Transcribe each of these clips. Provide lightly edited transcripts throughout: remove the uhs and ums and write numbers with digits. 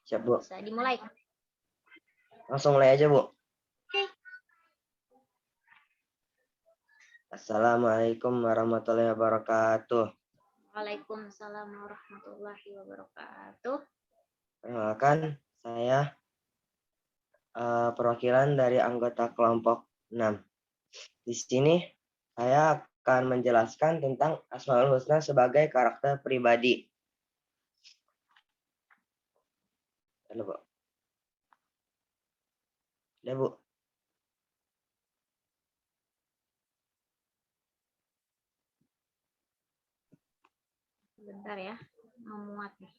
Siap, Bu. Bisa dimulai. Langsung mulai aja, Bu. Oke. Assalamualaikum warahmatullahi wabarakatuh. Waalaikumsalam warahmatullahi wabarakatuh. Perkenalkan, saya perwakilan dari anggota kelompok 6. Di sini saya akan menjelaskan tentang Asmaul Husna sebagai karakter pribadi. Halo, Bu. Ya, Bu. Sebentar ya, memuat nih.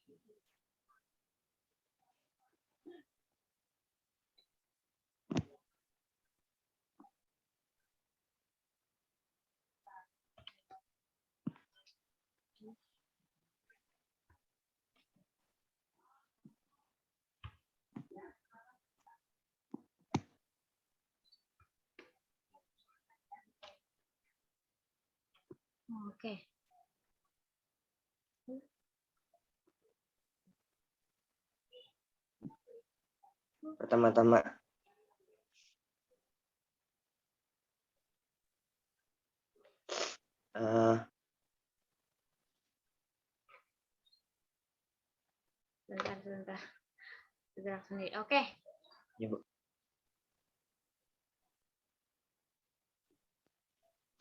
Oke. Pertama-tama, Sebentar. Bergerak sendiri. Oke. ya, Bu.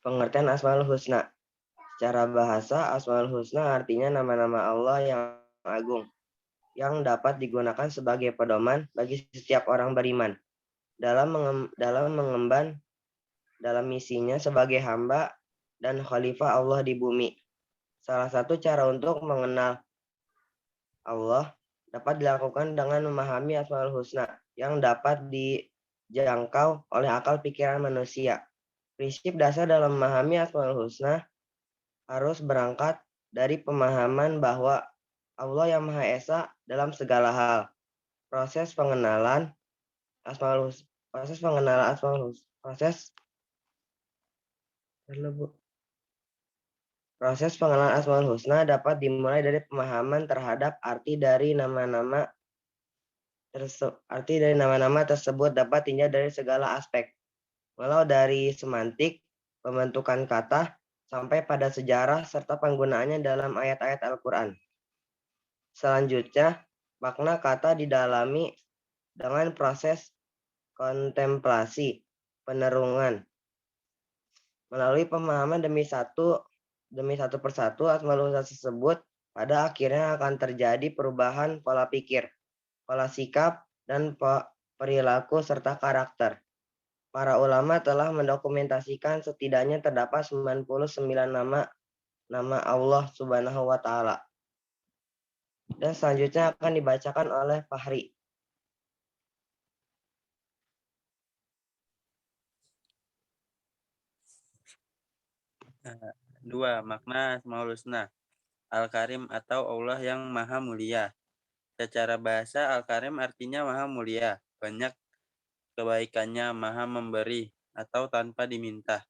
Pengertian Asmaul Husna. Secara bahasa, Asmaul Husna artinya nama-nama Allah yang agung, yang dapat digunakan sebagai pedoman bagi setiap orang beriman dalam mengemban dalam misinya sebagai hamba dan khalifah Allah di bumi. Salah satu cara untuk mengenal Allah dapat dilakukan dengan memahami Asmaul Husna yang dapat dijangkau oleh akal pikiran manusia. Prinsip dasar dalam memahami Asmaul Husna harus berangkat dari pemahaman bahwa Allah yang Maha Esa dalam segala hal. Proses pengenalan Asmaul Husna Proses pengenalan Asmaul Husna dapat dimulai dari pemahaman terhadap arti dari nama-nama tersebut dapat tinjau dari segala aspek, walau dari semantik, pembentukan kata, sampai pada sejarah serta penggunaannya dalam ayat-ayat Al-Quran. Selanjutnya, makna kata didalami dengan proses kontemplasi, penerungan. Melalui pemahaman demi satu persatu Asmaul Husna tersebut, pada akhirnya akan terjadi perubahan pola pikir, pola sikap, dan perilaku serta karakter. Para ulama telah mendokumentasikan setidaknya terdapat 99 nama Allah Subhanahu wa Ta'ala. Dan selanjutnya akan dibacakan oleh Fahri. Dua, makna Asmaul Husna. Al-Karim atau Allah yang Maha Mulia. Secara bahasa, Al-Karim artinya Maha Mulia, banyak kebaikannya, Maha Memberi, atau tanpa diminta,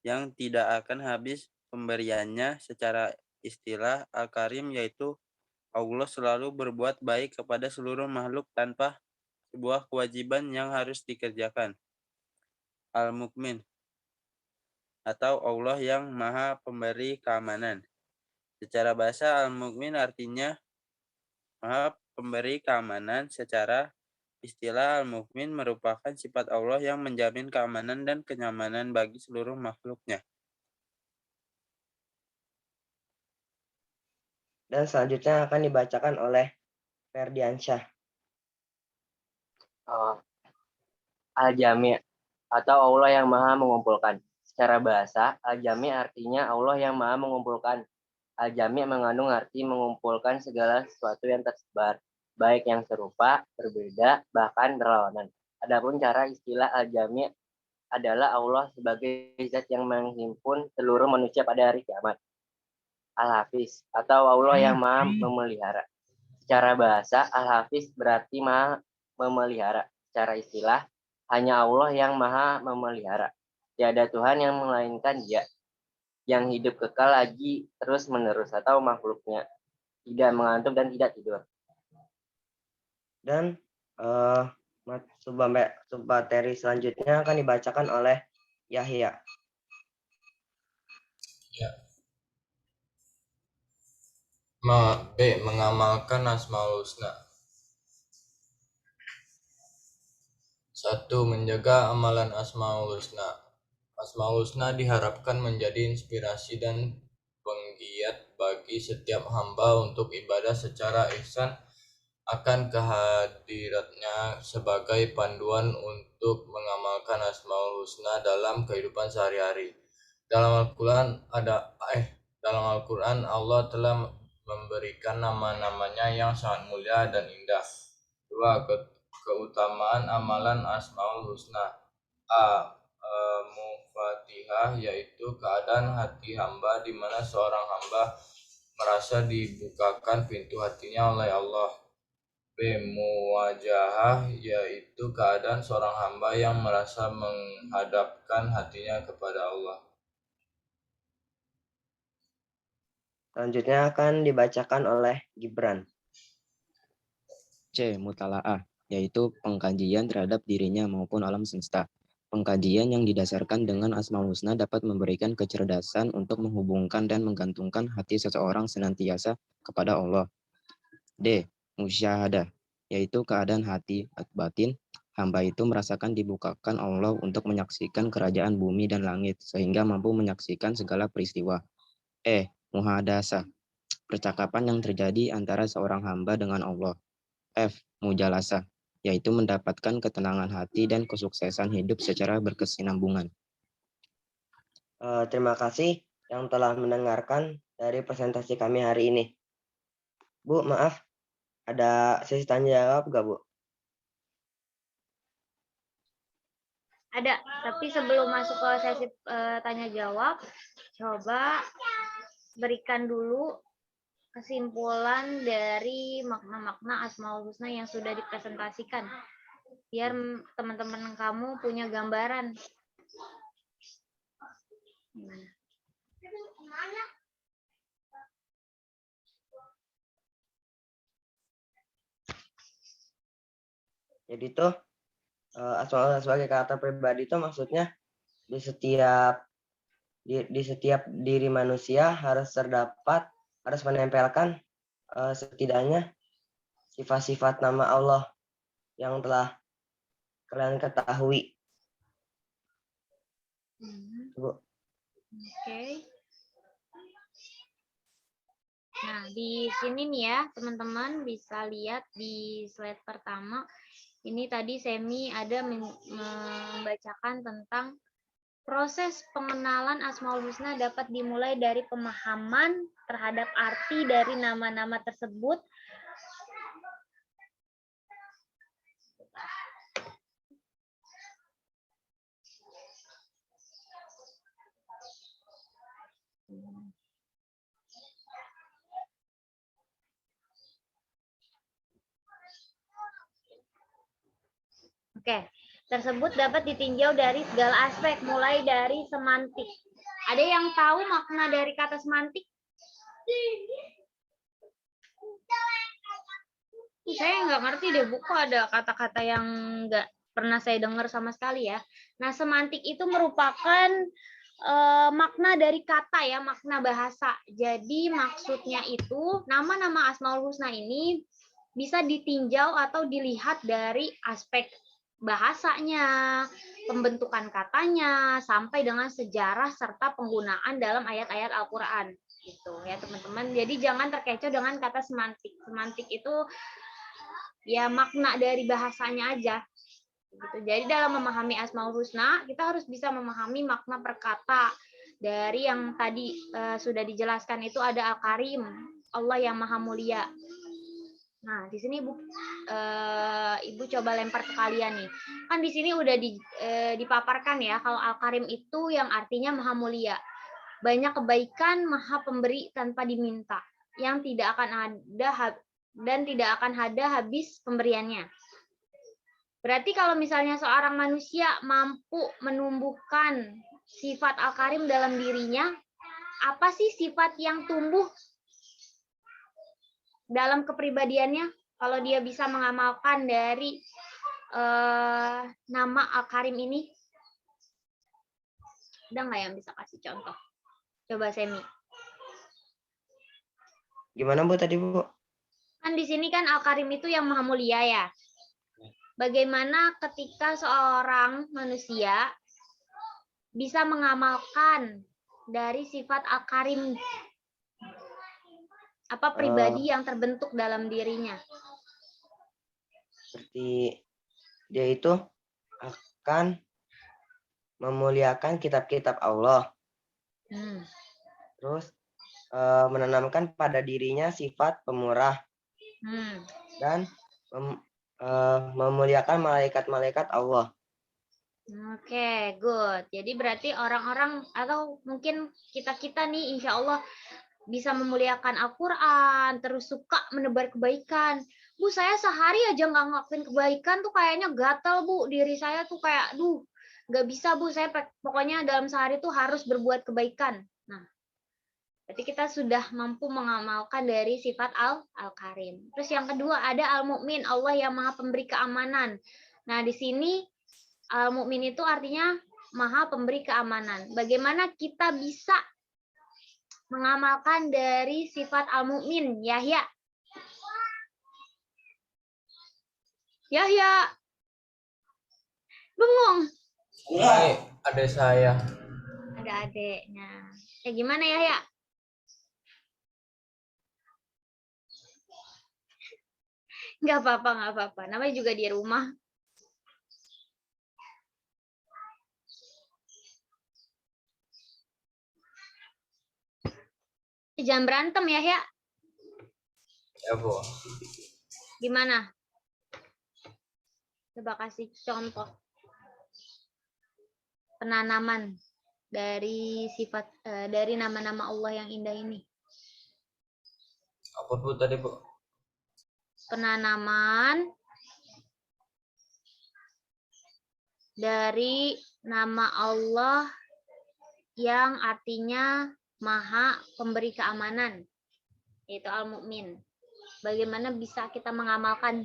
yang tidak akan habis pemberiannya. Secara istilah, Al-Karim yaitu Allah selalu berbuat baik kepada seluruh makhluk tanpa sebuah kewajiban yang harus dikerjakan. Al-Mukmin atau Allah yang Maha Pemberi Keamanan. Secara bahasa, Al-Mukmin artinya Maha Pemberi Keamanan. Secara istilah, Al-Mukmin merupakan sifat Allah yang menjamin keamanan dan kenyamanan bagi seluruh makhluknya. Dan selanjutnya akan dibacakan oleh Ferdiansyah. Al-Jami' atau Allah yang Maha Mengumpulkan. Secara bahasa, Al-Jami' artinya Allah yang Maha Mengumpulkan. Al-Jami' mengandung arti mengumpulkan segala sesuatu yang tersebar, baik yang serupa, berbeda, bahkan berlawanan. Adapun cara istilah Al-Jami' adalah Allah sebagai zat yang menghimpun seluruh manusia pada hari kiamat. Al-Hafiz atau Allah yang Maha Memelihara. Secara bahasa, Al-Hafiz berarti Maha Memelihara. Secara istilah, hanya Allah yang Maha Memelihara. Tiada Tuhan yang melainkan Dia, yang hidup kekal lagi terus-menerus, atau makhluknya tidak mengantuk dan tidak tidur. Dan submateri selanjutnya akan dibacakan oleh Yahya. Ya. B. Mengamalkan Asmaul Husna. 1. Menjaga amalan Asmaul Husna. Asmaul Husna diharapkan menjadi inspirasi dan penggiat bagi setiap hamba untuk ibadah secara ihsan akan kehadiratnya sebagai panduan untuk mengamalkan Asmaul Husna dalam kehidupan sehari-hari. Dalam Al-Quran Allah telah memberikan nama-namanya yang sangat mulia dan indah. 2. Keutamaan amalan Asmaul Husna. A. Mufatihah, yaitu keadaan hati hamba di mana seorang hamba merasa dibukakan pintu hatinya oleh Allah. B. Muwajahah, yaitu keadaan seorang hamba yang merasa menghadapkan hatinya kepada Allah. Selanjutnya akan dibacakan oleh Gibran. C. Mutala'ah, yaitu pengkajian terhadap dirinya maupun alam semesta. Pengkajian yang didasarkan dengan Asmaul Husna dapat memberikan kecerdasan untuk menghubungkan dan menggantungkan hati seseorang senantiasa kepada Allah. D. Musyahadah, yaitu keadaan hati batin hamba itu merasakan dibukakan Allah untuk menyaksikan kerajaan bumi dan langit sehingga mampu menyaksikan segala peristiwa. E. Muhadasah, percakapan yang terjadi antara seorang hamba dengan Allah. F. Mujalasah, yaitu mendapatkan ketenangan hati dan kesuksesan hidup secara berkesinambungan. Terima kasih yang telah mendengarkan dari presentasi kami hari ini. Bu, maaf, ada sesi tanya jawab nggak, Bu? Ada, tapi sebelum masuk ke sesi tanya jawab, coba berikan dulu kesimpulan dari makna-makna Asmaul Husna yang sudah dipresentasikan, biar teman-teman kamu punya gambaran. Gimana? Jadi tuh Asmaul Husna sebagai kata pribadi itu maksudnya di setiap diri manusia harus menempelkan setidaknya sifat-sifat nama Allah yang telah kalian ketahui. Bu. Oke. Nah, di sini nih ya, teman-teman bisa lihat di slide pertama. Ini tadi Semi ada membacakan tentang proses pengenalan Asmaul Husna dapat dimulai dari pemahaman terhadap arti dari nama-nama tersebut. Oke, tersebut dapat ditinjau dari segala aspek, mulai dari semantik. Ada yang tahu makna dari kata semantik? Saya nggak ngerti deh, buku ada kata-kata yang nggak pernah saya dengar sama sekali ya. Nah, semantik itu merupakan makna dari kata ya, makna bahasa. Jadi maksudnya itu nama-nama Asmaul Husna ini bisa ditinjau atau dilihat dari aspek bahasanya, pembentukan katanya, sampai dengan sejarah serta penggunaan dalam ayat-ayat Al-Quran. Gitu ya teman-teman. Jadi jangan terkecoh dengan kata semantik. Semantik itu ya makna dari bahasanya aja. Gitu. Jadi dalam memahami Asmaul Husna, kita harus bisa memahami makna per kata. Dari yang tadi sudah dijelaskan itu ada Al-Karim, Allah yang Maha Mulia. Nah, di sini Ibu coba lempar ke kalian nih. Kan di sini udah dipaparkan ya, kalau Al-Karim itu yang artinya Maha Mulia. Banyak kebaikan, Maha Pemberi tanpa diminta, yang tidak akan ada dan tidak akan ada habis pemberiannya. Berarti kalau misalnya seorang manusia mampu menumbuhkan sifat Al-Karim dalam dirinya, apa sih sifat yang tumbuh dalam kepribadiannya? kalau dia bisa mengamalkan dari nama Al-Karim ini? Ada nggak yang bisa kasih contoh? Coba Semi. Gimana Bu tadi Bu? Kan di sini kan Al-Karim itu yang maha mulia ya. Bagaimana ketika seorang manusia bisa mengamalkan dari sifat Al-Karim? Apa pribadi yang terbentuk dalam dirinya? Seperti dia itu akan memuliakan kitab-kitab Allah. Terus menanamkan pada dirinya sifat pemurah dan memuliakan malaikat-malaikat Allah. Oke, good. Jadi berarti orang-orang atau mungkin kita-kita nih insya Allah bisa memuliakan Al-Quran, terus suka menebar kebaikan. Bu, saya sehari aja nggak ngelakuin kebaikan tuh kayaknya gatel, Bu. Diri saya tuh kayak, nggak bisa, Bu. Saya pokoknya dalam sehari tuh harus berbuat kebaikan. Nah, berarti kita sudah mampu mengamalkan dari sifat Al-Karim. Terus yang kedua ada Al-Mu'min, Allah yang maha pemberi keamanan. Nah, di sini Al-Mu'min itu artinya maha pemberi keamanan. Bagaimana kita bisa mengamalkan dari sifat Al-Mu'min? Yahya. Yahya. Bengong. Ini adik saya. Ada adeknya. Gimana Yahya? Nggak apa-apa. Namanya juga di rumah. Jangan berantem ya. Ya, Bu. Gimana? Coba kasih contoh penanaman dari sifat dari nama-nama Allah yang indah ini. Apa Bu tadi, Bu? Penanaman dari nama Allah yang artinya maha pemberi keamanan, yaitu Al-Mu'min. Bagaimana bisa kita mengamalkan,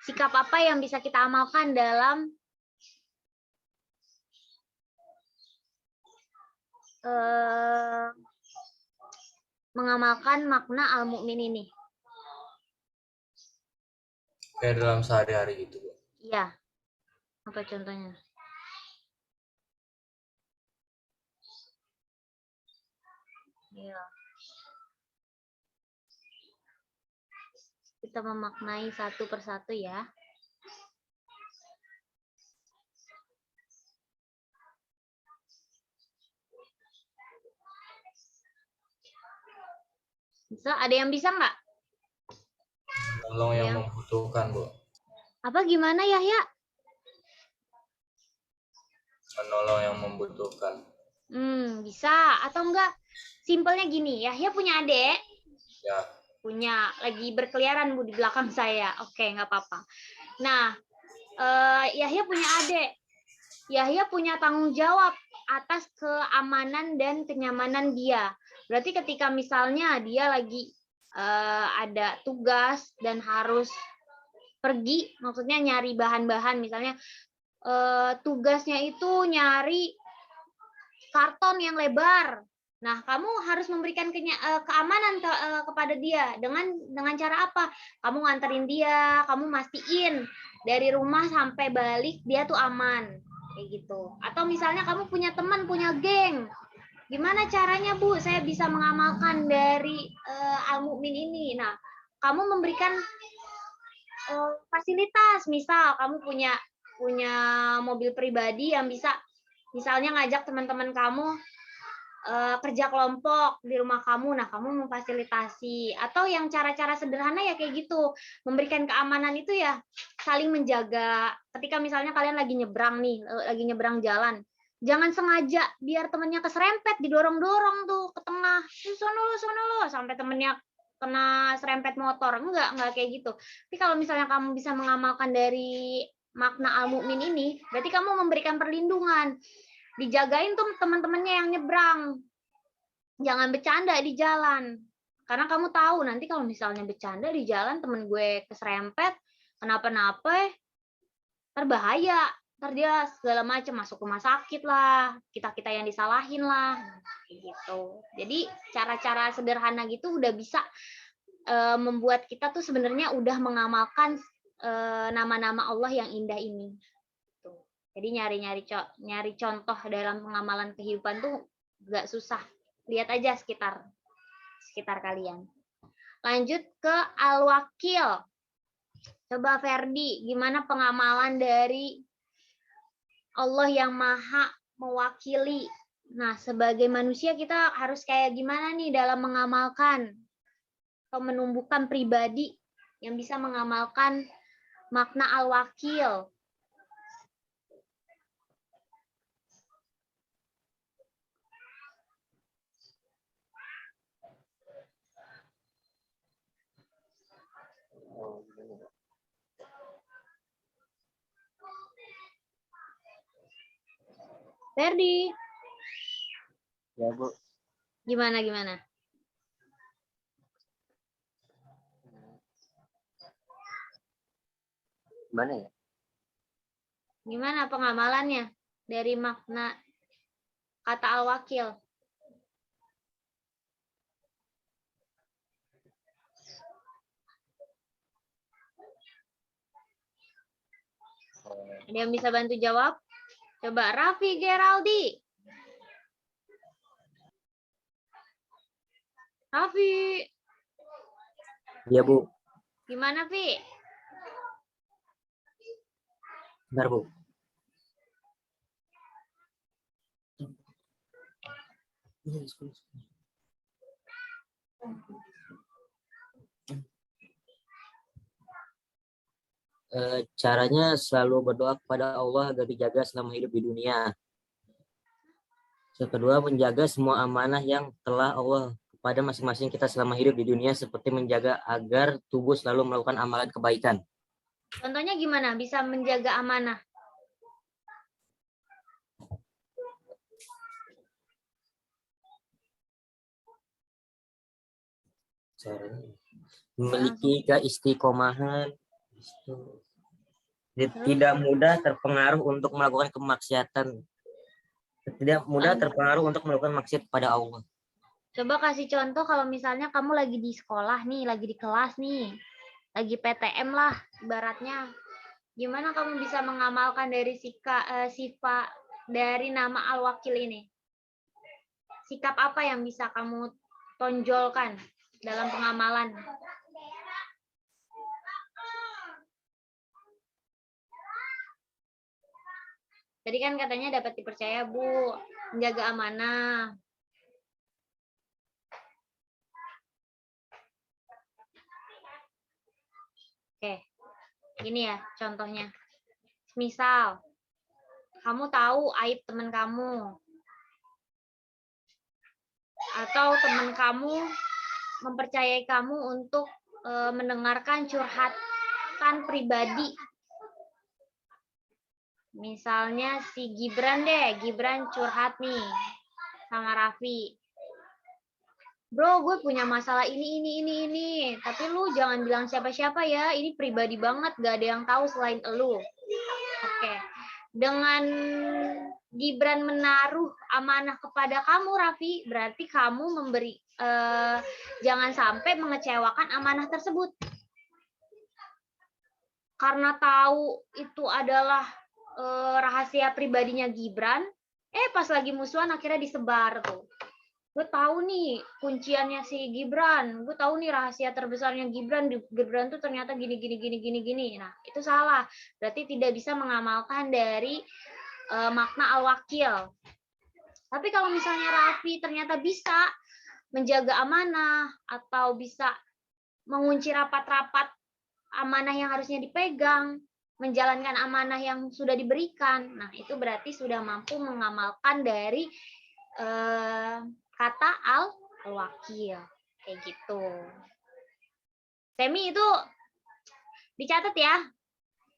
sikap apa yang bisa kita amalkan dalam mengamalkan makna Al-Mu'min ini? Kayak dalam sehari-hari gitu, Bu. Iya. Apa contohnya? Iya. Kita memaknai satu persatu ya. Bisa? Ada yang bisa nggak? Menolong yang membutuhkan, Bu. Apa gimana Yahya? Menolong yang membutuhkan. Bisa. Atau enggak? Simpelnya gini, Yahya punya adik? Ya. Punya. Lagi berkeliaran Bu di belakang saya. Oke, nggak apa-apa. Nah, Yahya punya adik. Yahya punya tanggung jawab atas keamanan dan kenyamanan dia. Berarti ketika misalnya dia lagi ada tugas dan harus pergi, maksudnya nyari bahan-bahan, misalnya tugasnya itu nyari karton yang lebar. Nah, kamu harus memberikan keamanan kepada dia dengan cara apa? Kamu nganterin dia, kamu mastiin dari rumah sampai balik dia tuh aman, kayak gitu. Atau misalnya kamu punya teman, punya geng. Gimana caranya, Bu? Saya bisa mengamalkan dari Al-Mu'min ini. Nah, kamu memberikan fasilitas. Misal kamu punya mobil pribadi yang bisa misalnya ngajak teman-teman kamu kerja kelompok di rumah kamu. Nah, kamu memfasilitasi. Atau yang cara-cara sederhana ya kayak gitu. Memberikan keamanan itu ya saling menjaga. Ketika misalnya kalian lagi nyebrang nih, lagi nyebrang jalan. Jangan sengaja biar temennya keserempet, didorong-dorong tuh ke tengah. Sono lo, sampai temennya kena serempet motor. Enggak kayak gitu. Tapi kalau misalnya kamu bisa mengamalkan dari makna Al-Mu'min ini, berarti kamu memberikan perlindungan. Dijagain tuh teman-temannya yang nyebrang. Jangan bercanda di jalan. Karena kamu tahu nanti kalau misalnya bercanda di jalan temen gue keserempet, kenapa-napa, terbahaya. Ntar dia segala macam masuk rumah sakit lah, kita yang disalahin lah, gitu. Jadi cara-cara sederhana gitu udah bisa membuat kita tuh sebenarnya udah mengamalkan nama-nama Allah yang indah ini. Jadi nyari contoh dalam pengamalan kehidupan tuh gak susah. Lihat aja sekitar kalian. Lanjut ke Al-Wakil. Coba Ferdi, gimana pengamalan dari Allah yang maha mewakili? Nah, sebagai manusia kita harus kayak gimana nih dalam mengamalkan atau menumbuhkan pribadi yang bisa mengamalkan makna Al-Wakil? Ferdi, Ya, Bu. gimana? Gimana ya? Gimana pengamalannya dari makna kata Al-Wakil? Ada yang bisa bantu jawab? Coba Raffi Geraldi. Raffi, Iya, Bu. gimana, Vi? Bentar, Bu. Caranya selalu berdoa kepada Allah agar dijaga selama hidup di dunia. Yang kedua, menjaga semua amanah yang telah Allah kepada masing-masing kita selama hidup di dunia, seperti menjaga agar tubuh selalu melakukan amalan kebaikan. Contohnya gimana bisa menjaga amanah? Caranya memiliki keistiqomahan, tidak mudah terpengaruh untuk melakukan kemaksiatan, tidak mudah terpengaruh untuk melakukan maksiat kepada Allah. Coba kasih contoh kalau misalnya kamu lagi di sekolah nih, lagi di kelas nih, lagi PTM lah ibaratnya. Gimana kamu bisa mengamalkan dari sifat dari nama Al-Wakil ini? Sikap apa yang bisa kamu tonjolkan dalam pengamalan? Tadi kan katanya dapat dipercaya, Bu, menjaga amanah. Oke, ini ya contohnya. Misal, kamu tahu aib teman kamu, atau teman kamu mempercayai kamu untuk mendengarkan curhatan pribadi. Misalnya si Gibran curhat nih sama Raffi. Bro, gue punya masalah ini. Tapi lu jangan bilang siapa-siapa ya. Ini pribadi banget, gak ada yang tahu selain elu. Oke. Dengan Gibran menaruh amanah kepada kamu, Raffi, berarti kamu memberi jangan sampai mengecewakan amanah tersebut. Karena tahu itu adalah rahasia pribadinya Gibran, pas lagi musuhan akhirnya disebar tuh. Gue tahu nih kunciannya si Gibran, gue tahu nih rahasia terbesarnya Gibran tuh ternyata gini. Nah, itu salah. Berarti tidak bisa mengamalkan dari makna Al-Wakil. Tapi kalau misalnya Raffi ternyata bisa menjaga amanah atau bisa mengunci rapat-rapat amanah yang harusnya dipegang, menjalankan amanah yang sudah diberikan, nah itu berarti sudah mampu mengamalkan dari kata Al-Wakil, kayak gitu. Semi itu dicatat ya,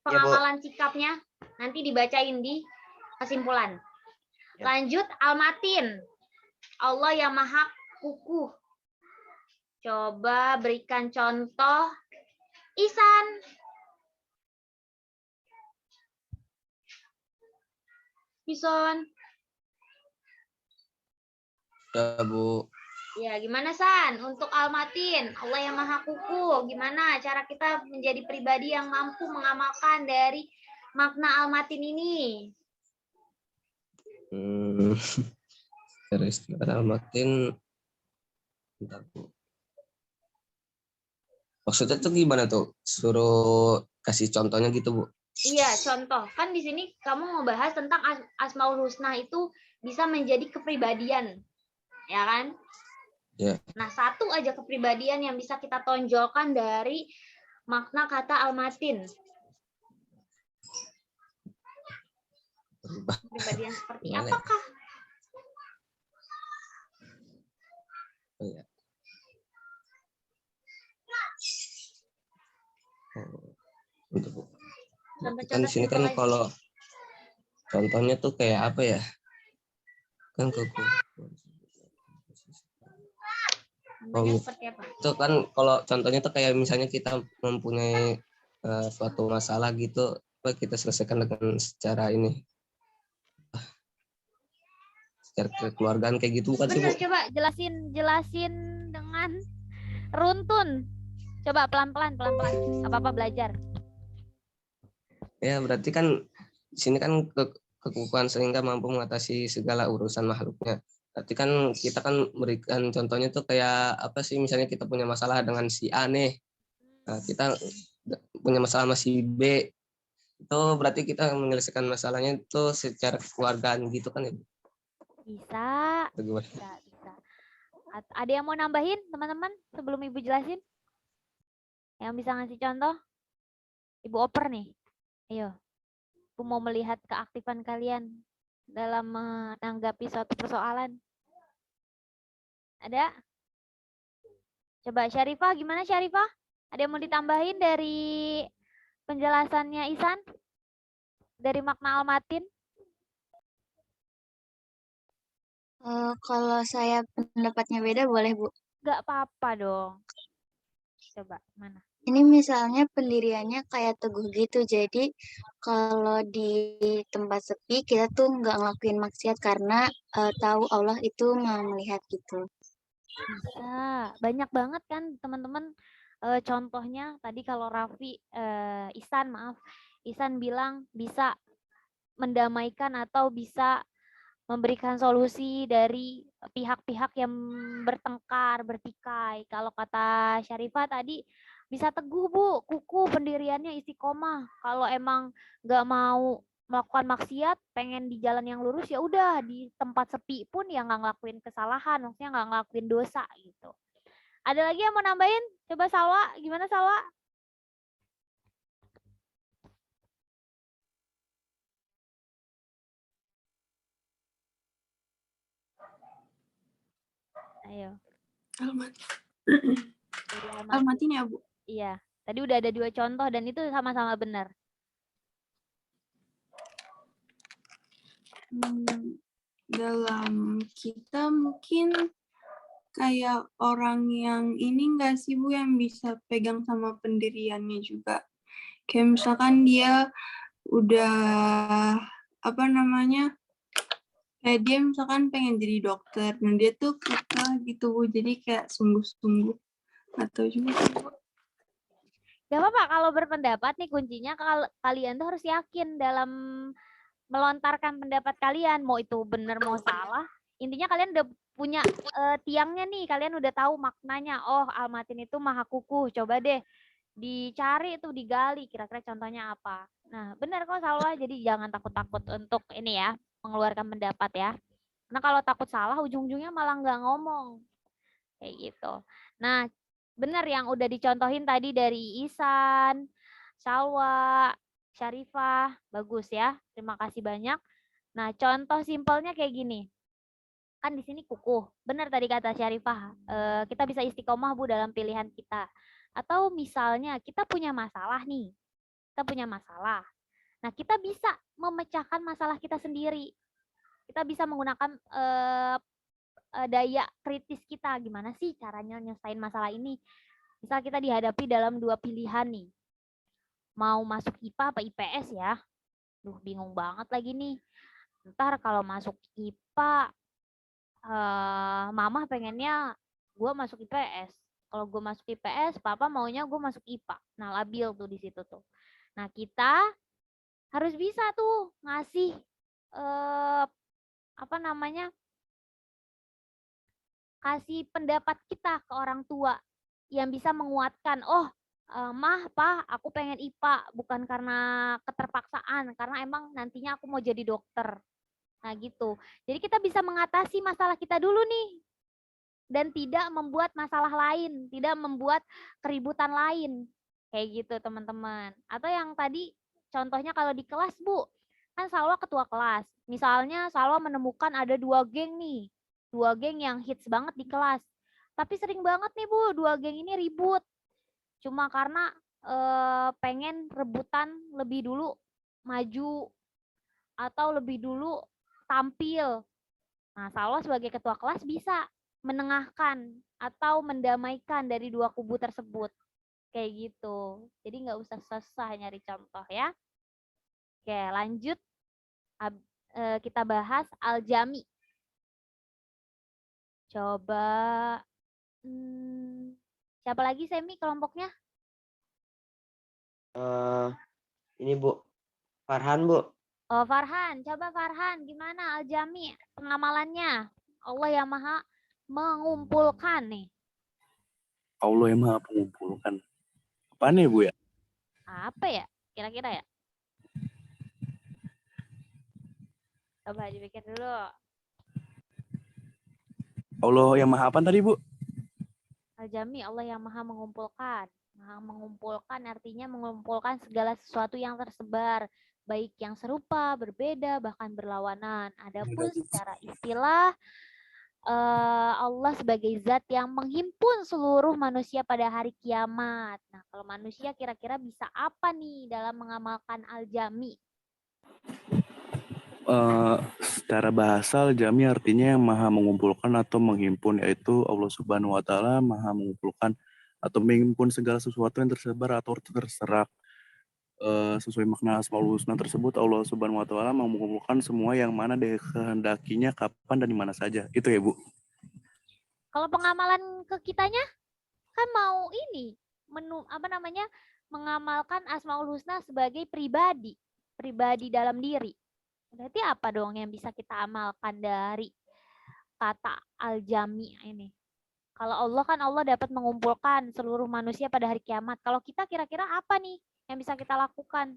pengamalan sikapnya, nanti dibacain di kesimpulan. Lanjut Al-Matin, Allah yang maha kukuh. Coba berikan contoh. Ihsan. Ihsan. Ya, Bu. Ya, gimana San? Untuk Al-Matin, Allah yang Maha Kukuh, gimana cara kita menjadi pribadi yang mampu mengamalkan dari makna Al-Matin ini? Terus Al-Matin. Bentar, Bu. Maksudnya tuh gimana tuh? Suruh kasih contohnya gitu, Bu? Iya, contoh. Kan di sini kamu ngebahas tentang Asmaul Husna itu bisa menjadi kepribadian. Ya kan? Ya. Nah, satu aja kepribadian yang bisa kita tonjolkan dari makna kata Al-Matin. Kepribadian seperti apakah? Oh, ya. Untuk Bu. Kan di sini kan kalau contohnya tuh kayak apa ya? Kan Seperti apa? itu kan kalau contohnya tuh kayak misalnya kita mempunyai suatu masalah gitu, kita selesaikan dengan secara ini, secara kekeluargaan kayak gitu bukan sih, Bu? Benar, coba jelasin dengan runtun. Coba pelan-pelan. Apa-apa belajar. Ya, berarti kan di sini kan kekukuhan sehingga mampu mengatasi segala urusan makhluknya. Berarti kan kita kan berikan contohnya tuh kayak apa sih, misalnya kita punya masalah dengan si A nih. Nah, kita punya masalah sama si B. Itu berarti kita menyelesaikan masalahnya itu secara kekeluargaan gitu kan ya? Bisa. Bisa. Ada yang mau nambahin, teman-teman, sebelum Ibu jelasin? Yang bisa ngasih contoh? Ibu oper nih. Ayo. Ibu mau melihat keaktifan kalian dalam menanggapi suatu persoalan. Ada? Coba Syarifah, gimana Syarifah? Ada yang mau ditambahin dari penjelasannya Ihsan? Dari makna Al-Matin? Kalau saya pendapatnya beda boleh, Bu? Gak apa-apa dong. Coba, mana? Ini misalnya pendiriannya kayak teguh gitu, jadi kalau di tempat sepi kita tuh nggak ngelakuin maksiat karena tahu Allah itu Maha melihat gitu. Bisa, banyak banget kan teman-teman contohnya tadi kalau Raffi, Ihsan bilang bisa mendamaikan atau bisa memberikan solusi dari pihak-pihak yang bertengkar, bertikai. Kalau kata Syarifah tadi bisa teguh Bu, kuku pendiriannya istiqomah. Kalau emang nggak mau melakukan maksiat, pengen di jalan yang lurus ya udah di tempat sepi pun ya nggak ngelakuin kesalahan, maksudnya nggak ngelakuin dosa gitu. Ada lagi yang mau nambahin? Coba Salwa, gimana Salwa? Ayo. Al-Matin ya, Bu? Iya, tadi udah ada 2 contoh dan itu sama-sama benar. Dalam kita mungkin kayak orang yang ini nggak sih, Bu, yang bisa pegang sama pendiriannya juga. Kayak misalkan dia udah, apa namanya, kayak dia misalkan pengen jadi dokter, dan dia tuh kekeh gitu, Bu, jadi kayak sungguh-sungguh. Atau juga Gak apa-apa kalau berpendapat nih kuncinya kalian tuh harus yakin dalam melontarkan pendapat kalian, mau itu benar mau salah. Intinya kalian udah punya tiangnya nih, kalian udah tahu maknanya. Oh, Al-Matin itu Maha Kukuh. Coba deh dicari tuh, digali kira-kira contohnya apa. Nah, benar kok Salwa, jadi jangan takut-takut untuk ini ya, mengeluarkan pendapat ya. Karena kalau takut salah ujung-ujungnya malah nggak ngomong. Kayak gitu. Nah, benar yang udah dicontohin tadi dari Ihsan, Salwa, Syarifah, bagus ya. Terima kasih banyak. Nah, contoh simpelnya kayak gini. Kan di sini kukuh. Benar tadi kata Syarifah, kita bisa istiqomah Bu dalam pilihan kita. Atau misalnya kita punya masalah nih. Kita punya masalah. Nah, kita bisa memecahkan masalah kita sendiri. Kita bisa menggunakan daya kritis kita. Gimana sih caranya nyelesain masalah ini? Misal kita dihadapi dalam dua pilihan nih. Mau masuk IPA apa IPS ya? Duh, bingung banget lagi nih. Ntar kalau masuk IPA, mama pengennya gue masuk IPS. Kalau gue masuk IPS, papa maunya gue masuk IPA. Nah, labil tuh di situ tuh. Nah, kita harus bisa tuh ngasih apa namanya? Kasih pendapat kita ke orang tua yang bisa menguatkan. Oh, mah, pak, aku pengen IPA bukan karena keterpaksaan, karena emang nantinya aku mau jadi dokter. Nah, gitu. Jadi kita bisa mengatasi masalah kita dulu nih dan tidak membuat masalah lain, tidak membuat keributan lain. Kayak gitu, teman-teman. Atau yang tadi contohnya kalau di kelas, Bu, kan Salwa ketua kelas. Misalnya Salwa menemukan ada 2 geng nih. 2 geng yang hits banget di kelas. Tapi sering banget nih, Bu, 2 geng ini ribut. Cuma karena pengen rebutan lebih dulu maju atau lebih dulu tampil. Nah, Salwa sebagai ketua kelas bisa menengahkan atau mendamaikan dari dua kubu tersebut. Kayak gitu. Jadi nggak usah susah nyari contoh ya. Oke, lanjut. Kita bahas Al-Jami. Coba siapa lagi Semi kelompoknya? Ini Bu, Farhan Bu. Oh, Farhan. Coba Farhan, gimana Al-Jami pengamalannya? Allah yang Maha mengumpulkan nih. Allah yang Maha mengumpulkan. Apa nih Bu ya? Apa ya? Kira-kira ya? Coba dipikir dulu. Allah yang Maha apa tadi Bu? Al-Jami, Allah yang Maha mengumpulkan. Maha mengumpulkan artinya mengumpulkan segala sesuatu yang tersebar, baik yang serupa, berbeda, bahkan berlawanan. Adapun secara istilah Allah sebagai zat yang menghimpun seluruh manusia pada hari kiamat. Nah, kalau manusia kira-kira bisa apa nih dalam mengamalkan Al-Jami? Secara bahasa Al-Jami artinya yang Maha mengumpulkan atau menghimpun, yaitu Allah Subhanahu wa taala Maha mengumpulkan atau menghimpun segala sesuatu yang tersebar atau terserap. Sesuai makna Asmaul Husna tersebut, Allah Subhanahu wa taala mau mengumpulkan semua yang mana dikehendakinya kapan dan di mana saja. Itu ya, Bu. Kalau pengamalan ke kitanya kan mau ini mengamalkan Asmaul Husna sebagai pribadi dalam diri. Berarti apa dong yang bisa kita amalkan dari kata Al-Jami ini? Kalau Allah kan Allah dapat mengumpulkan seluruh manusia pada hari kiamat. Kalau kita kira-kira apa nih yang bisa kita lakukan?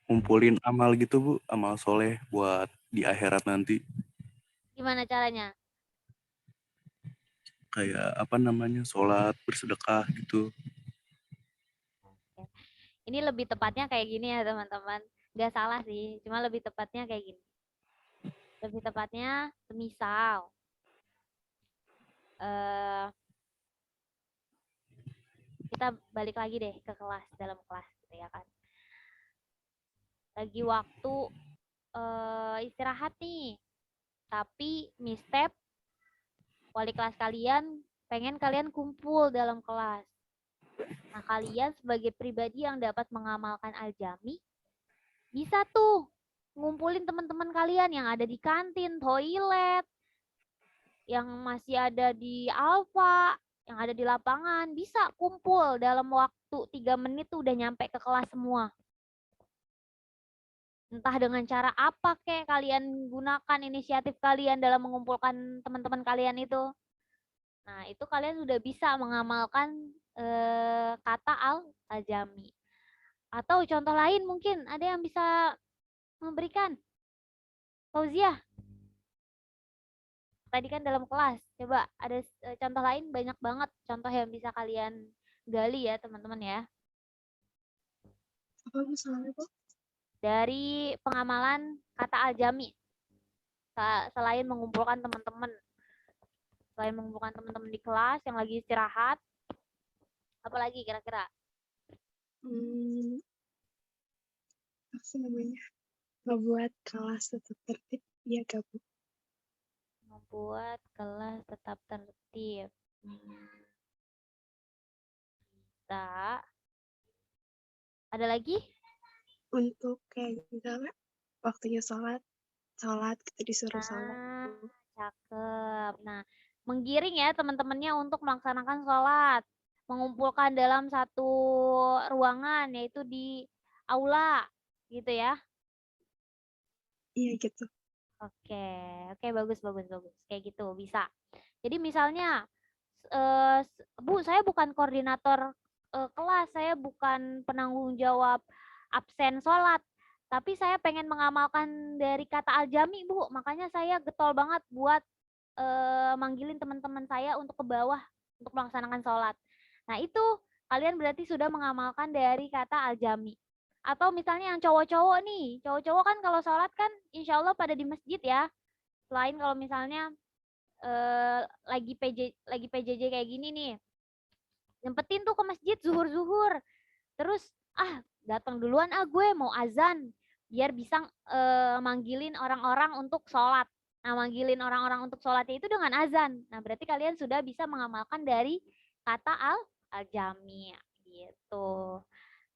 Ngumpulin amal gitu Bu, amal soleh buat di akhirat nanti. Gimana caranya? Kayak sholat, bersedekah gitu. Ini lebih tepatnya kayak gini ya teman-teman. Nggak salah sih, cuma lebih tepatnya kayak gini. Lebih tepatnya semisal kita balik lagi deh ke kelas, dalam kelas gitu ya kan. Lagi waktu istirahat nih, tapi mistep wali kelas kalian pengen kalian kumpul dalam kelas. Nah, kalian sebagai pribadi yang dapat mengamalkan Al-Jami, bisa tuh ngumpulin teman-teman kalian yang ada di kantin, toilet, yang masih ada di Alfa, yang ada di lapangan, bisa kumpul dalam waktu 3 menit tuh udah nyampe ke kelas semua. Entah dengan cara apa kek kalian gunakan inisiatif kalian dalam mengumpulkan teman-teman kalian itu. Nah, itu kalian sudah bisa mengamalkan kata Al-Jami. Atau contoh lain mungkin ada yang bisa memberikan. Fauziah, tadi kan dalam kelas. Coba ada contoh lain, banyak banget contoh yang bisa kalian gali ya teman-teman ya. Apa misalnya, Bu? Dari pengamalan kata Al-Jami. Selain mengumpulkan teman-teman. Selain mengumpulkan teman-teman di kelas yang lagi istirahat. Apalagi kira-kira? Apa namanya? Ngebuat kelas tetap tertib, ya gak Bu? Membuat kelas tetap tertib. Bisa. Ada lagi? Untuk kayak misalnya waktunya sholat kita disuruh sholat. Cakep. Nah, menggiring ya teman-temannya untuk melaksanakan sholat. Mengumpulkan dalam satu ruangan, yaitu di aula. Gitu ya. Iya gitu. Oke, bagus. Kayak gitu, bisa. Jadi misalnya, Bu, saya bukan koordinator kelas, saya bukan penanggung jawab absen sholat, tapi saya pengen mengamalkan dari kata al-jami, Bu. Makanya saya getol banget buat manggilin teman-teman saya untuk ke bawah untuk melaksanakan sholat. Nah, itu kalian berarti sudah mengamalkan dari kata al-jami. Atau misalnya yang cowok-cowok nih, cowok-cowok kan kalau sholat kan insya Allah pada di masjid ya. Selain kalau misalnya lagi PJJ kayak gini nih, nyempetin tuh ke masjid zuhur. Terus datang duluan gue mau azan biar bisa manggilin orang-orang untuk sholat. Nah, manggilin orang-orang untuk sholatnya itu dengan azan. Nah, berarti kalian sudah bisa mengamalkan dari kata al-jami gitu.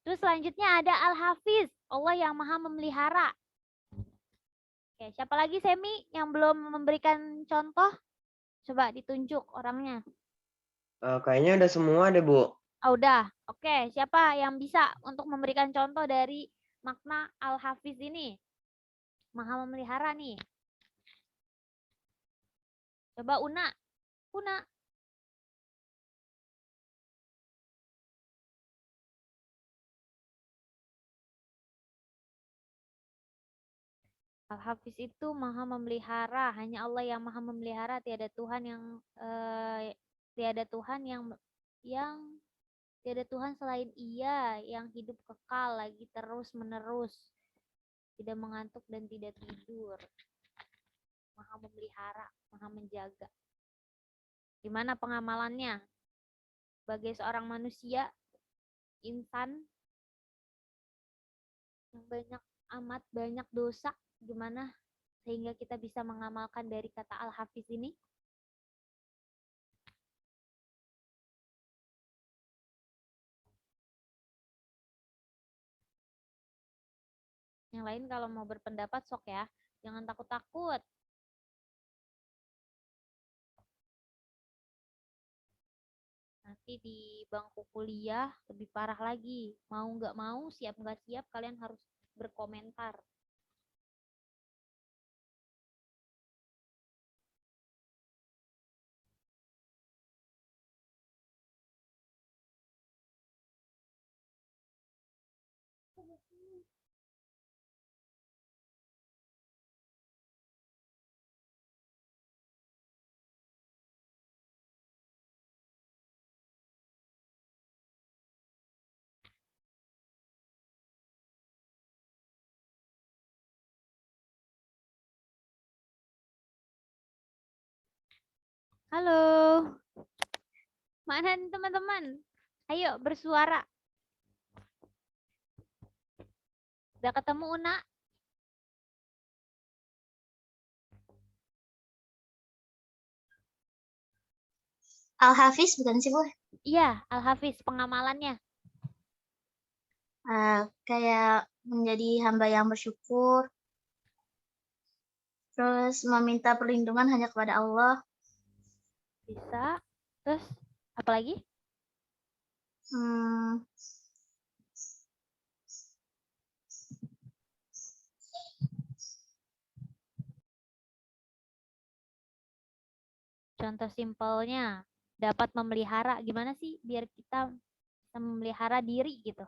Terus selanjutnya ada Al-Hafiz, Allah yang maha memelihara. Oke, siapa lagi Semi yang belum memberikan contoh? Coba ditunjuk orangnya. Kayaknya udah semua deh, Bu. Udah. Oke, siapa yang bisa untuk memberikan contoh dari makna Al-Hafiz ini? Maha memelihara nih. Coba Una. Al-Hafiz itu maha memelihara, hanya Allah yang maha memelihara, tiada Tuhan yang tiada Tuhan selain Ia yang hidup kekal lagi terus menerus, tidak mengantuk dan tidak tidur. Maha memelihara, maha menjaga. Gimana pengamalannya? Sebagai seorang manusia, insan yang amat banyak dosa, gimana sehingga kita bisa mengamalkan dari kata Al-Hafiz ini? Yang lain kalau mau berpendapat sok ya, jangan takut-takut. Nanti di bangku kuliah lebih parah lagi. Mau nggak mau, siap nggak siap, kalian harus berkomentar. Halo. Mana nih teman-teman? Ayo bersuara. Udah ketemu Una? Al-Hafiz bukan sih, Bu? Iya, Al-Hafiz pengamalannya. Kayak menjadi hamba yang bersyukur. Terus meminta perlindungan hanya kepada Allah. Bisa. Terus apa lagi? Contoh simpelnya, dapat memelihara. Gimana sih biar kita bisa memelihara diri gitu?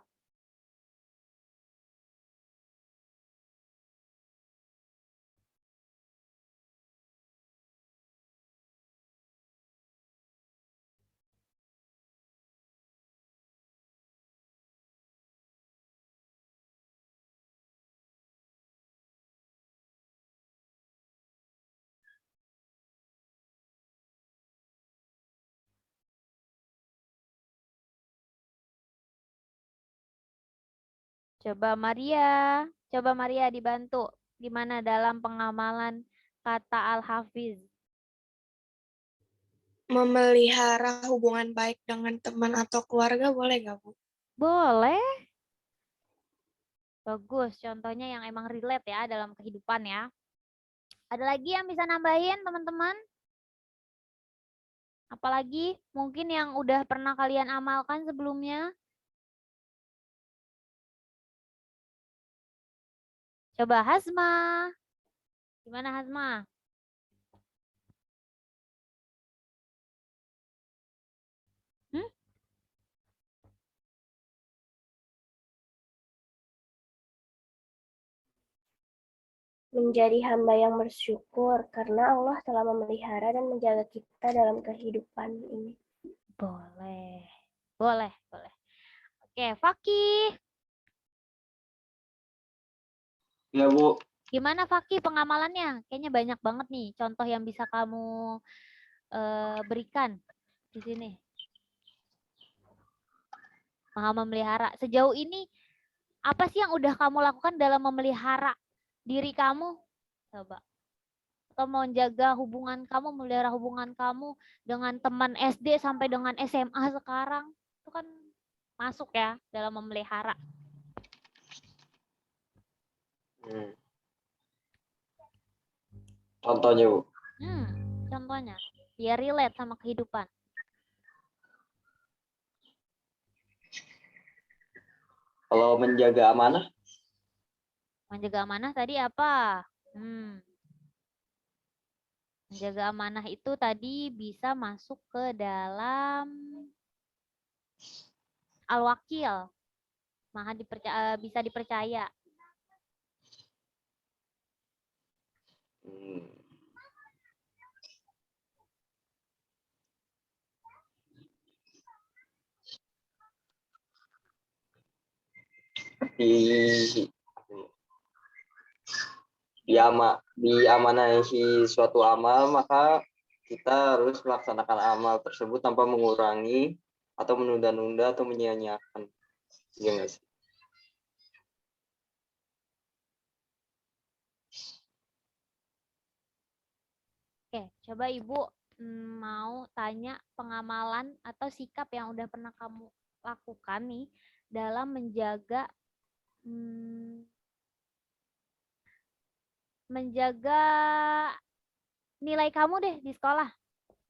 Coba Maria dibantu. Gimana dalam pengamalan kata Al-Hafiz? memelihara hubungan baik dengan teman atau keluarga boleh nggak, Bu? Boleh. Bagus, contohnya yang emang relate ya dalam kehidupan ya. Ada lagi yang bisa nambahin teman-teman? Apalagi mungkin yang udah pernah kalian amalkan sebelumnya? Coba Hazma. Gimana Hazma? Hmm? Menjadi hamba yang bersyukur karena Allah telah memelihara dan menjaga kita dalam kehidupan ini. Boleh. Boleh, boleh. Oke, Fakih. Ya, Bu. Gimana Fakih pengamalannya? Kayaknya banyak banget nih contoh yang bisa kamu berikan di sini. Maha memelihara. Sejauh ini apa sih yang udah kamu lakukan dalam memelihara diri kamu? Coba. Atau mau menjaga hubungan kamu, memelihara hubungan kamu dengan teman SD sampai dengan SMA sekarang. Itu kan masuk ya dalam memelihara. Contohnya, Bu. Contohnya, biar relate sama kehidupan. Kalau menjaga amanah? Menjaga amanah tadi apa? Menjaga amanah itu tadi bisa masuk ke dalam al-wakil. Maha bisa dipercaya. Diamanahi suatu amal, maka kita harus melaksanakan amal tersebut tanpa mengurangi atau menunda-nunda atau menyia-nyiakan. Iya nggak sih? Oke, coba Ibu mau tanya pengamalan atau sikap yang udah pernah kamu lakukan nih dalam menjaga nilai kamu deh di sekolah.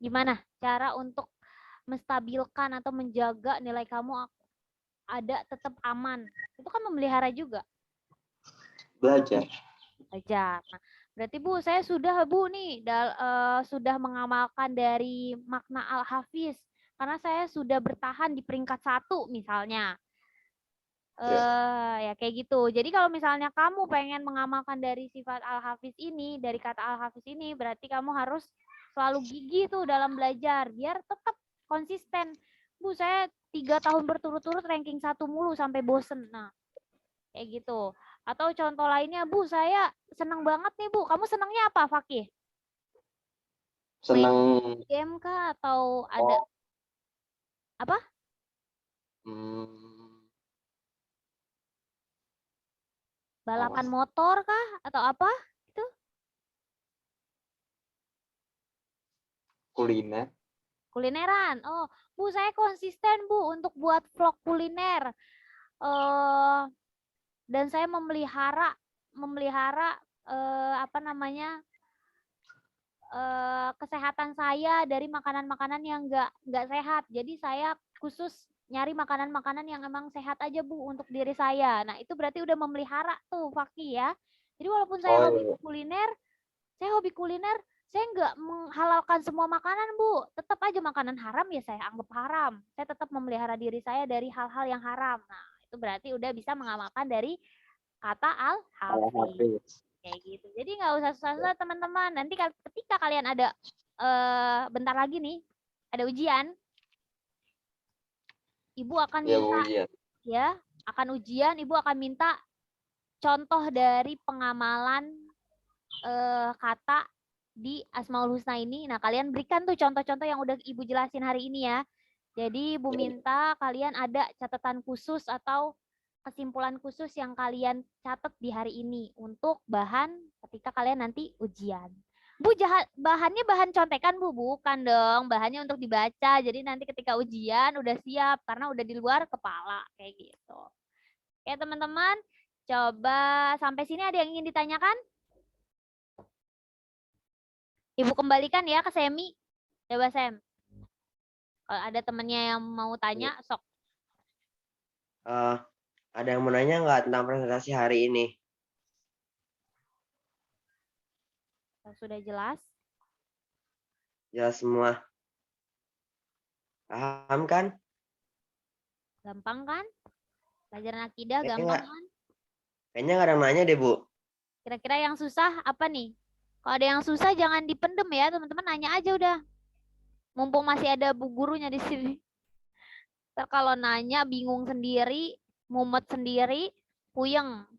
Gimana cara untuk menstabilkan atau menjaga nilai kamu ada tetap aman? Itu kan memelihara juga. Belajar. Nah, berarti Bu, saya sudah Bu nih sudah mengamalkan dari makna Al-Hafiz karena saya sudah bertahan di peringkat 1 misalnya. Ya kayak gitu. Jadi kalau misalnya kamu pengen mengamalkan dari sifat Al-Hafiz ini, dari kata Al-Hafiz ini, berarti kamu harus selalu gigih tuh dalam belajar biar tetap konsisten. Bu, saya 3 tahun berturut-turut ranking 1 mulu sampai bosen. Nah, kayak gitu. Atau contoh lainnya, Bu, saya senang banget nih, Bu. Kamu senangnya apa, Fakih? Senang game kah atau ada apa? Balapan motor kah atau apa? Itu? Kuliner. Kulineran. Oh, Bu, saya konsisten, Bu, untuk buat vlog kuliner. Dan saya memelihara apa namanya? Kesehatan saya dari makanan-makanan yang nggak sehat. Jadi saya khusus nyari makanan-makanan yang emang sehat aja Bu untuk diri saya. Nah itu berarti udah memelihara tuh Fakih ya. Jadi walaupun saya hobi kuliner, saya nggak menghalalkan semua makanan Bu. Tetap aja makanan haram ya saya anggap haram. Saya tetap memelihara diri saya dari hal-hal yang haram. Nah itu berarti udah bisa mengamalkan dari kata Al-Hafiz. Kayak gitu. Jadi nggak usah susah-susah teman-teman. Nanti ketika kalian ada bentar lagi nih ada ujian, Ibu akan minta akan ujian, Ibu akan minta contoh dari pengamalan kata di Asmaul Husna ini. Nah, kalian berikan tuh contoh-contoh yang udah Ibu jelasin hari ini ya. Jadi Ibu minta kalian ada catatan khusus atau kesimpulan khusus yang kalian catat di hari ini untuk bahan ketika kalian nanti ujian. Bu, bahannya bahan contekan, Bu. Bukan dong, bahannya untuk dibaca. Jadi nanti ketika ujian udah siap karena udah di luar kepala kayak gitu. Oke, teman-teman, coba sampai sini ada yang ingin ditanyakan? Ibu kembalikan ya ke Semi. Coba Sem. Kalau ada temennya yang mau tanya, sok. Ada yang mau nanya nggak tentang presentasi hari ini? Sudah jelas? Jelas semua. Paham kan? Gampang kan? Pelajaran akidah Kayaknya gampang nggak- kan? Kayaknya nggak ada yang nanya deh, Bu. Kira-kira yang susah apa nih? Kalau ada yang susah jangan dipendem ya, teman-teman, nanya aja udah. Mumpung masih ada bu gurunya di sini. Ntar kalau nanya bingung sendiri, mumet sendiri, puyeng.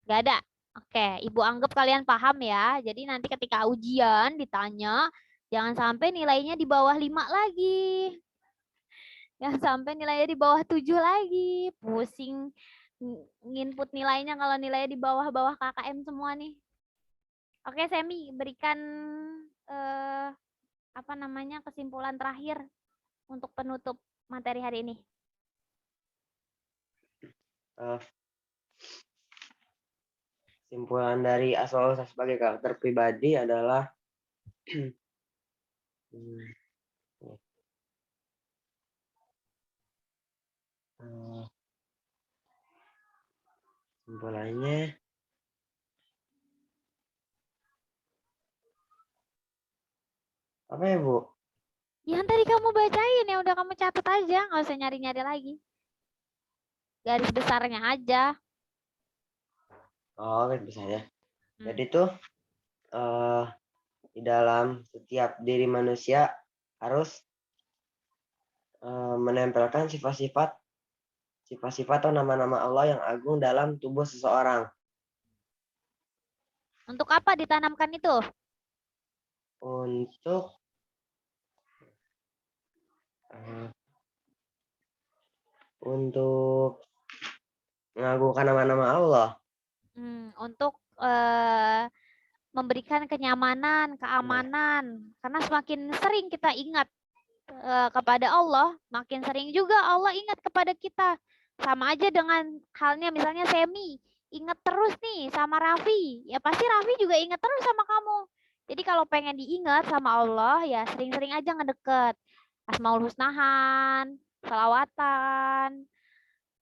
Gak ada. Oke, Ibu anggap kalian paham ya. Jadi nanti ketika ujian ditanya, jangan sampai nilainya di bawah 5 lagi. Jangan sampai nilainya di bawah 7 lagi. Pusing nginput nilainya kalau nilainya di bawah-bawah KKM semua nih. Oke, Semi, berikan kesimpulan terakhir untuk penutup materi hari ini. Kesimpulan dari Asmaul Husna sebagai karakter pribadi adalah kesimpulannya apa ya, Bu? Yang tadi kamu bacain, ya udah kamu catat aja, nggak usah nyari-nyari lagi. Garis besarnya aja. Oh, garis besarnya. Jadi tuh di dalam setiap diri manusia harus menempelkan sifat-sifat atau nama-nama Allah yang agung dalam tubuh seseorang. Untuk apa ditanamkan itu? Untuk mengagungkan nama-nama Allah. Untuk memberikan kenyamanan, keamanan. Karena semakin sering kita ingat kepada Allah, makin sering juga Allah ingat kepada kita. Sama aja dengan halnya misalnya Semi, ingat terus nih sama Raffi. Ya pasti Raffi juga ingat terus sama kamu. Jadi kalau pengen diingat sama Allah, ya sering-sering aja ngedeket. Asmaul Husnahan, salawatan,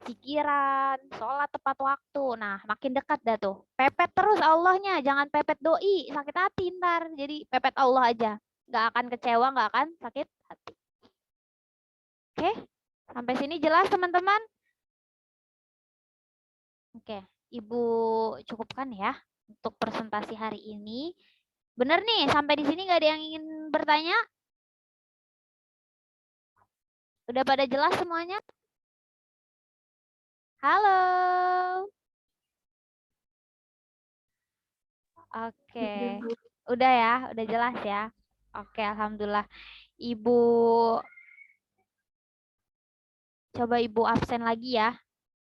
pikiran, sholat tepat waktu. Nah, makin dekat dah tuh. Pepet terus Allahnya, jangan pepet doi, sakit hati ntar. Jadi pepet Allah aja. Nggak akan kecewa, nggak akan sakit hati. Oke, sampai sini jelas teman-teman? Oke, Ibu cukupkan ya untuk presentasi hari ini. Bener nih, sampai di sini nggak ada yang ingin bertanya? Udah pada jelas semuanya? Halo. Oke, udah ya, udah jelas ya. Oke, alhamdulillah. Ibu, coba Ibu absen lagi ya,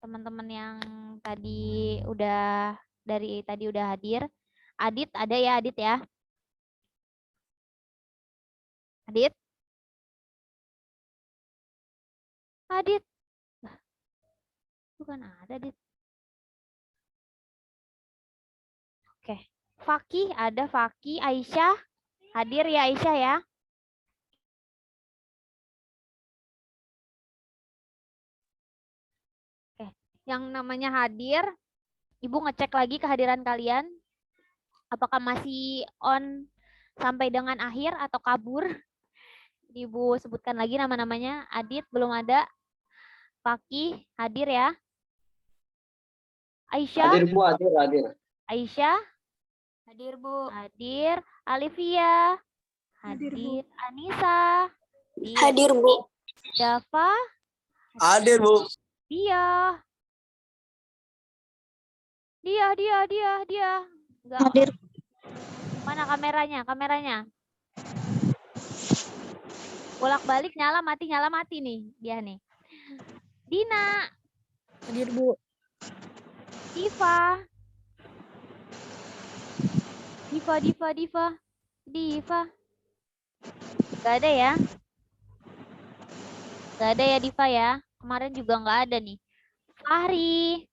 teman-teman yang tadi udah hadir. Adit ada ya, Adit ya? Adit? Adit? Bukan ada, Adit. Oke, Fakih ada, Fakih. Aisyah hadir ya, Aisyah ya? Oke, yang namanya hadir, Ibu ngecek lagi kehadiran kalian. Apakah masih on sampai dengan akhir atau kabur? Ibu sebutkan lagi nama-namanya. Adit belum ada. Fakih hadir ya? Aisyah? Hadir Bu, hadir. Aisyah? Hadir Bu. Hadir. Alivia? Hadir. Anissa? Hadir Bu. Dava? Hadir Bu. Dia. Enggak. Hadir. Mana kameranya? Bolak-balik nyala mati nih dia nih. Dina. Hadir Bu. Iva. Diva. Gak ada ya? Gak ada ya Diva ya? Kemarin juga nggak ada nih. Fahri.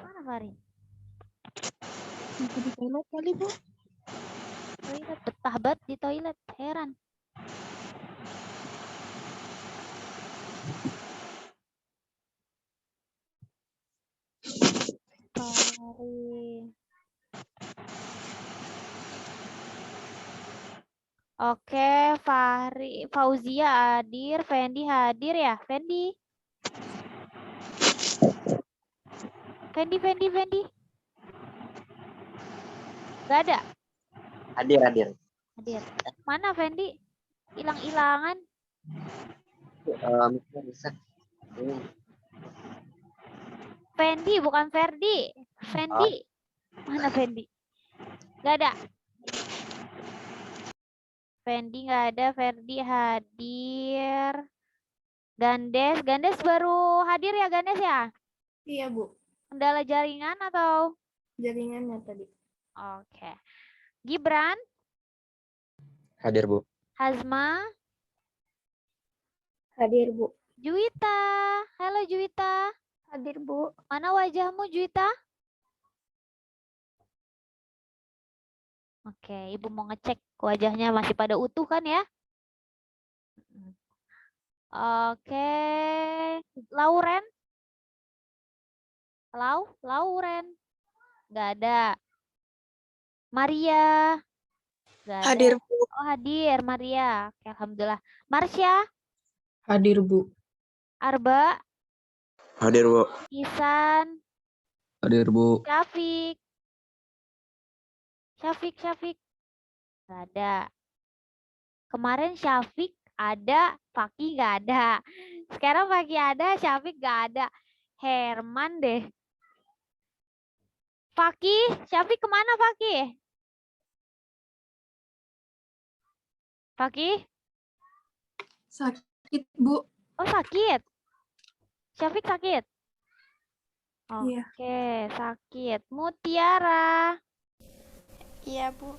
Mana Fahri? Di toilet kali, Bu. Toilet, betah banget di toilet, heran. Fahri. Oke, Fahri, Fauzia hadir, Fendi hadir ya, Fendi. Fendi. Gak ada. Hadir. Hadir. Mana Fendi? Hilang-hilangan. Bisa. Fendi bukan Ferdi. Fendi. Mana Fendi? Gak ada. Fendi nggak ada, Ferdi hadir. Gandes baru hadir ya Gandes ya? Iya, Bu. Kendala jaringan atau? Jaringannya tadi. Oke. Gibran? Hadir, Bu. Hazma? Hadir, Bu. Juwita? Halo Juwita. Hadir, Bu. Mana wajahmu Juwita? Oke, Ibu mau ngecek wajahnya masih pada utuh kan ya? Oke. Lauren? Lauren? Nggak ada. Maria? Nggak ada. Hadir, Bu. Oh, hadir Maria. Oke, alhamdulillah. Marsha? Hadir, Bu. Arba? Hadir, Bu. Isan? Hadir, Bu. Syafiq? Nggak ada. Kemarin Syafiq ada, Faki nggak ada. Sekarang Faki ada, Syafiq nggak ada. Herman deh. Faki, Syafiq kemana Faki? Faki? Sakit, Bu. Oh sakit. Syafiq sakit? Iya. Oke, sakit. Mutiara? Iya, Bu.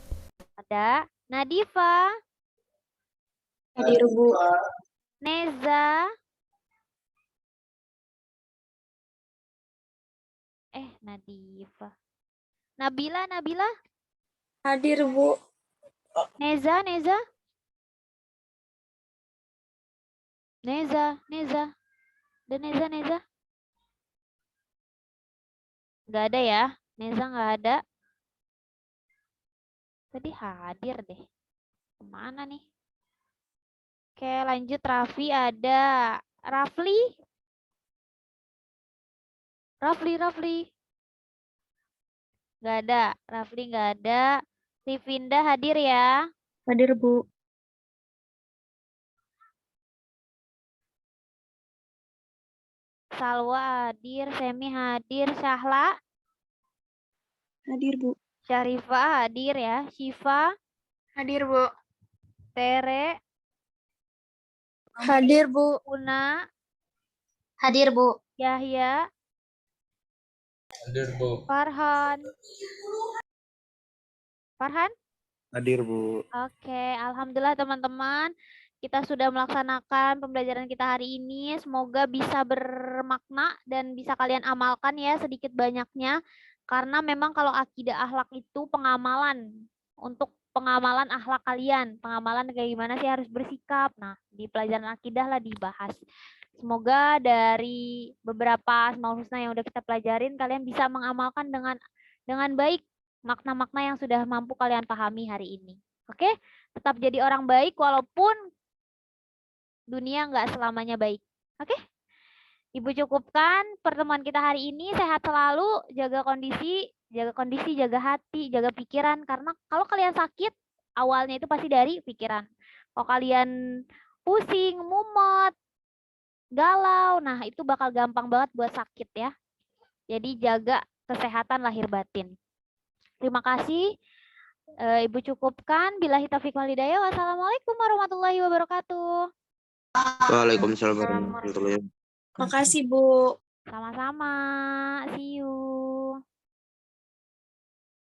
Ada. Nadifa? Hadir, Bu. Neza? Nadifa. Nabila? Hadir, Bu. Neza? Dan Neza? Nggak ada ya? Neza nggak ada. Tadi hadir deh. Kemana nih? Oke, lanjut. Raffi ada. Rafli? Nggak ada. Rafli nggak ada. Rivinda hadir ya? Hadir, Bu. Salwa hadir. Semi hadir. Syahla? Hadir, Bu. Syarifah hadir ya? Syifa? Hadir, Bu. Tere? Hadir, Bu. Una? Hadir, Bu. Yahya? Hadir, Bu. Farhan? Hadir, Bu. Oke, alhamdulillah teman-teman. Kita sudah melaksanakan pembelajaran kita hari ini. Semoga bisa bermakna dan bisa kalian amalkan ya sedikit banyaknya. Karena memang kalau akidah akhlak itu pengamalan. Untuk pengamalan akhlak kalian. Pengamalan kayak gimana sih harus bersikap. Nah, di pelajaran akidah lah dibahas. Semoga dari beberapa Asmaul Husna yang udah kita pelajarin, kalian bisa mengamalkan dengan baik makna-makna yang sudah mampu kalian pahami hari ini. Oke? Tetap jadi orang baik walaupun dunia nggak selamanya baik. Oke? Ibu cukupkan pertemuan kita hari ini. Sehat selalu, jaga kondisi, jaga hati, jaga pikiran. Karena kalau kalian sakit, awalnya itu pasti dari pikiran. Kalau kalian pusing, mumet, galau, nah itu bakal gampang banget buat sakit ya. Jadi jaga kesehatan lahir batin. Terima kasih. Ibu cukupkan. Billahi taufiq wal hidayah. Wassalamualaikum warahmatullahi wabarakatuh. Waalaikumsalam warahmatullahi wabarakatuh. Makasih, Bu. Sama-sama. See you.